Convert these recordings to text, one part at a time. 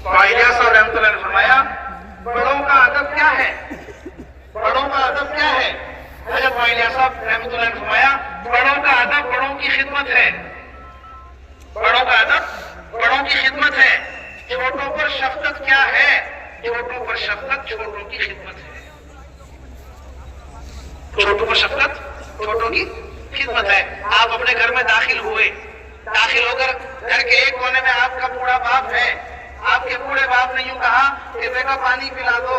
تو الیاس صاحب رحمۃ اللہ نے فرمایا بڑوں کا ادب کیا ہے؟ بڑوں کا ادب کیا ہے؟ حضرت الیاس صاحب رحمۃ اللہ نے فرمایا بڑوں کا ادب بڑوں کی خدمت ہے، بڑوں کا ادب بڑوں کی خدمت ہے، چھوٹوں پر شفقت کیا ہے؟ چھوٹوں پر شفقت چھوٹوں کی خدمت ہے، چھوٹوں پر شفقت چھوٹوں کی خدمت ہے۔ آپ اپنے گھر میں داخل ہوئے، داخل ہو کر گھر کے ایک کونے میں آپ کا بوڑھا باپ ہے، آپ کے بوڑھے باپ نے یوں کہا کہ بیٹا پانی پلا دو،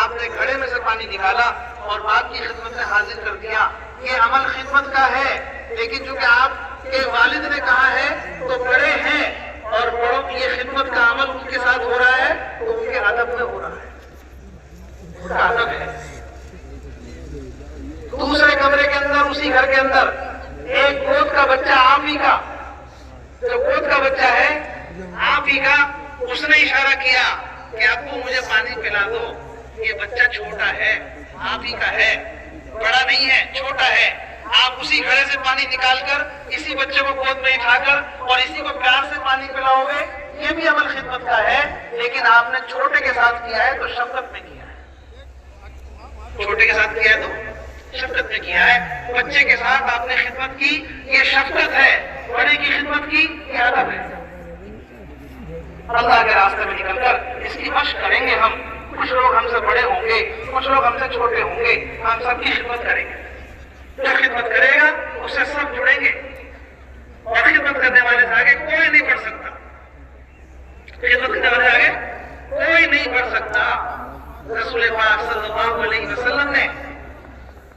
آپ نے گھڑے میں سے پانی نکالا اور باپ کی خدمت میں حاضر کر دیا۔ یہ عمل خدمت کا ہے، لیکن چونکہ آپ کے والد نے کہا ہے تو بڑے ہیں اور بڑوں کی یہ خدمت کا عمل ان کے ساتھ ہو رہا ہے تو ان کے ادب میں ہو رہا ہے، ان کا ادب ہے۔ دوسرے کمرے کے اندر، اسی گھر کے اندر ایک گود کا بچہ آپ ہی کا، جو گود کا بچہ ہے آپ ہی کا، اس نے اشارہ کیا کہ ابو مجھے پانی پلا دو، یہ بچہ چھوٹا ہے، آپ ہی کا ہے، بڑا نہیں ہے، چھوٹا ہے۔ آپ اسی گھڑے سے پانی نکال کر اسی بچے کو گود میں اٹھا کر اور اسی کو پیار سے پانی پلاؤ گے، یہ بھی عمل خدمت کا ہے، لیکن آپ نے چھوٹے کے ساتھ کیا ہے تو شفقت میں کیا ہے، چھوٹے کے ساتھ کیا ہے تو شفقت میں کیا ہے۔ بچے کے ساتھ آپ نے خدمت کی، یہ شفقت ہے، بڑے کی خدمت کی یہ ادب ہے۔ اللہ کے راستے میں نکل کر اس کی مشق کریں گے ہم، کچھ لوگ ہم سے بڑے ہوں گے، کچھ لوگ ہم سے چھوٹے ہوں گے، ہم سب کی خدمت کریں گے۔ جو خدمت کرے گا اس سے سب جڑیں گے، اور خدمت کرنے والے سے آگے کوئی نہیں بڑھ سکتا، خدمت کرنے والے سے آگے کوئی نہیں بڑھ سکتا۔ رسول پاک صلی اللہ علیہ وسلم نے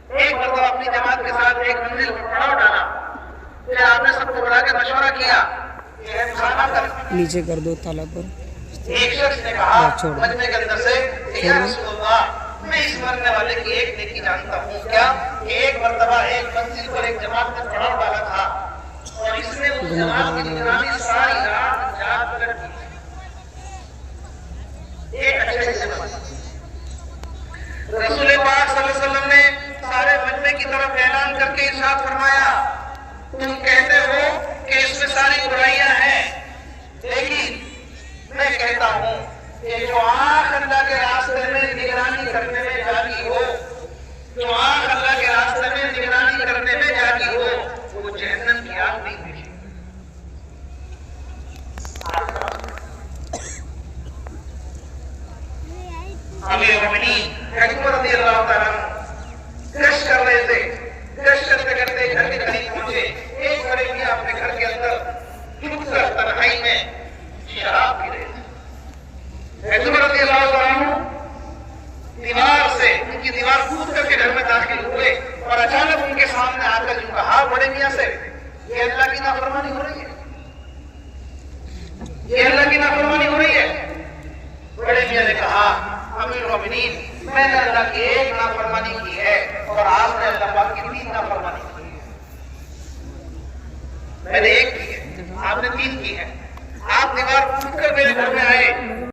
ایک مرتبہ اپنی جماعت کے ساتھ ایک منزل پر پڑاؤ ڈالا، پھر آپ نے سب کو بلا کے مشورہ کیا کہ مسافہ کر نیچے کر دو تالا پر۔ ایک شخص نے کہا مجمع کے اندر سے کہ یا رسول اللہ میں اس مرنے والے کی ایک نیکی جانتا ہوں، کیا کہ ایک مرتبہ ایک منزل پر ایک جماعت نے پڑاؤ ڈالا تھا اور اس نے اس جماعت کی نگرانی ساری رات جاگ کر کی، ایک اچھے سے رسول پاک صلی اللہ علیہ وسلم نے سارے مجمع کی طرف اعلان کر کے ارشاد فرمایا تم کہتے ہو کہ اس میں ساری برائیاں ہیں، لیکن میں کہتا ہوں کہ جو آنکھ اللہ کے راستے میں نگرانی کرنے میں جاگی ہو، جو آنکھ اللہ کے راستے میں نگرانی کرنے میں جاگی ہو، وہ جہنم کی آگ نہیں دیکھے۔ امیر المومنین حکیم رضی اللہ تعالیٰ گشت کر رہے تھے، گشت کرتے کرتے گھر کے قریب پہنچے، ایک بڑے میاں اپنے گھر کے اندر چھپ کر تنہائی میں شراب پی رہے تھے۔ حکیم رضی اللہ تعالیٰ دیوار سے، ان کی دیوار کود کر کے گھر میں داخل ہوئے اور اچانک ان کے سامنے آ کر جو کہا بڑے میاں سے یہ اللہ کی نافرمانی ہو رہی ہے، یہ اللہ کی نافرمانی ہو رہی ہے۔ بڑے میاں نے کہا امیر المومنین میں نے اللہ کی ایک نافرمانی کی ہے اور آپ نے اللہ پاک کی 3 نافرمانی کی ہے، میں نے ایک کی ہے آپ نے 3 کی ہے۔ آپ دیوار کود کر میرے گھر میں آئے